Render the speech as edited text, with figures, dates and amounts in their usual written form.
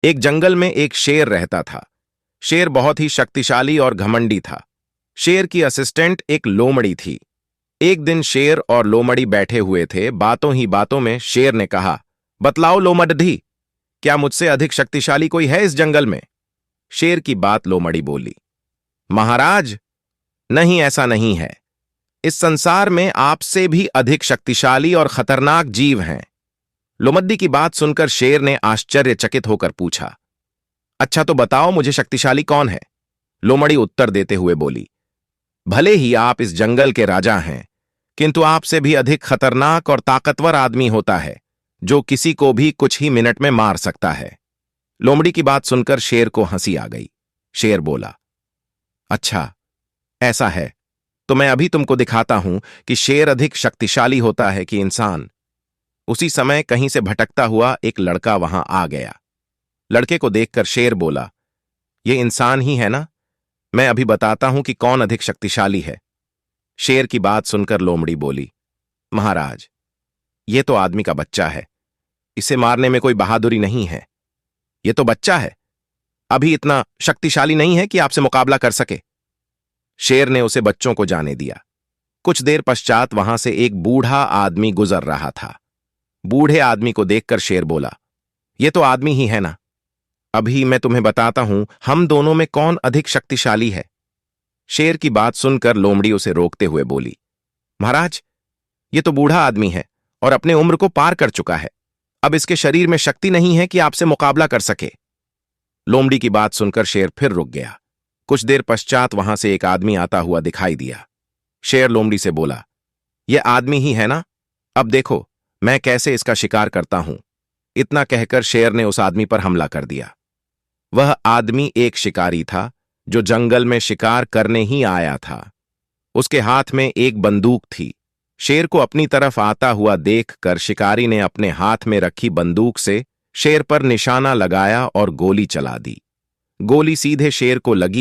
एक जंगल में एक शेर रहता था। शेर बहुत ही शक्तिशाली और घमंडी था। शेर की असिस्टेंट एक लोमड़ी थी। एक दिन शेर और लोमड़ी बैठे हुए थे। बातों ही बातों में शेर ने कहा, बतलाओ लोमड़ी, क्या मुझसे अधिक शक्तिशाली कोई है इस जंगल में? शेर की बात लोमड़ी बोली, महाराज, नहीं, ऐसा नहीं है। इस संसार में आपसे भी अधिक शक्तिशाली और खतरनाक जीव हैं। लोमड़ी की बात सुनकर शेर ने आश्चर्यचकित होकर पूछा, अच्छा तो बताओ मुझे शक्तिशाली कौन है? लोमड़ी उत्तर देते हुए बोली, भले ही आप इस जंगल के राजा हैं, किंतु आपसे भी अधिक खतरनाक और ताकतवर आदमी होता है, जो किसी को भी कुछ ही मिनट में मार सकता है। लोमड़ी की बात सुनकर शेर को हंसी आ गई। शेर बोला, अच्छा ऐसा है तो मैं अभी तुमको दिखाता हूं कि शेर अधिक शक्तिशाली होता है कि इंसान। उसी समय कहीं से भटकता हुआ एक लड़का वहां आ गया। लड़के को देखकर शेर बोला, ये इंसान ही है ना? मैं अभी बताता हूं कि कौन अधिक शक्तिशाली है। शेर की बात सुनकर लोमड़ी बोली, महाराज, ये तो आदमी का बच्चा है। इसे मारने में कोई बहादुरी नहीं है। ये तो बच्चा है, अभी इतना शक्तिशाली नहीं है कि आपसे मुकाबला कर सके। शेर ने उसे बच्चों को जाने दिया। कुछ देर पश्चात वहां से एक बूढ़ा आदमी गुजर रहा था। बूढ़े आदमी को देखकर शेर बोला, ये तो आदमी ही है ना? अभी मैं तुम्हें बताता हूं हम दोनों में कौन अधिक शक्तिशाली है। शेर की बात सुनकर लोमड़ी उसे रोकते हुए बोली, महाराज, ये तो बूढ़ा आदमी है और अपने उम्र को पार कर चुका है। अब इसके शरीर में शक्ति नहीं है कि आपसे मुकाबला कर सके। लोमड़ी की बात सुनकर शेर फिर रुक गया। कुछ देर पश्चात वहां से एक आदमी आता हुआ दिखाई दिया। शेर लोमड़ी से बोला, यह आदमी ही है ना? अब देखो मैं कैसे इसका शिकार करता हूं। इतना कहकर शेर ने उस आदमी पर हमला कर दिया। वह आदमी एक शिकारी था जो जंगल में शिकार करने ही आया था। उसके हाथ में एक बंदूक थी। शेर को अपनी तरफ आता हुआ देखकर शिकारी ने अपने हाथ में रखी बंदूक से शेर पर निशाना लगाया और गोली चला दी। गोली सीधे शेर को लगी